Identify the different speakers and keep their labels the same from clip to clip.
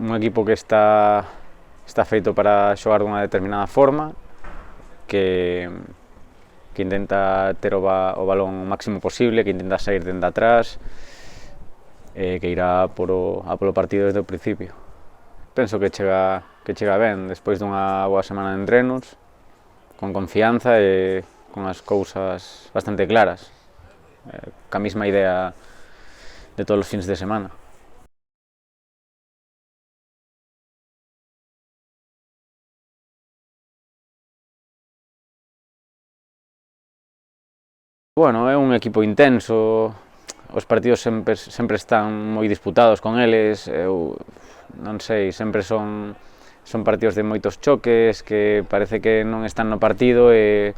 Speaker 1: un equipo que está feito para xogar dunha determinada forma, que intenta ter o balón o máximo posible, que intenta sair dende atrás, que irá polo partido desde o principio. Penso que chega ben, despois dunha boa semana de entrenos, con confianza e con as cousas bastante claras, ca mesma idea de todos os fins de semana. Bueno, é un equipo intenso, os partidos sempre están moi disputados con eles, eu non sei, sempre son partidos de moitos choques, que parece que non están no partido e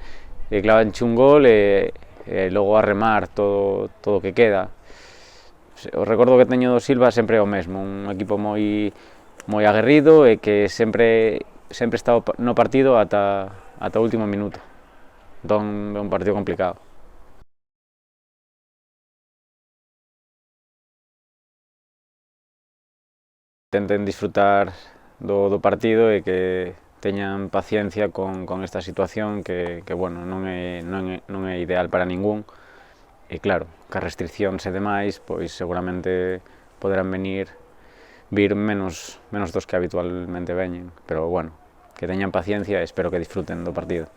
Speaker 1: clavanche un gol e logo a remar todo o que queda. O recordo que teño do Silva sempre é o mesmo, un equipo moi aguerrido e que sempre está no partido ata o último minuto. Entón é un partido complicado. Intenten disfrutar do partido e que teñan paciencia con esta situación que bueno, non é ideal para ningún e claro, ca restriccións e demais, pois seguramente poderán vir menos dos que habitualmente veñen, pero bueno, que teñan paciencia e espero que disfruten do partido.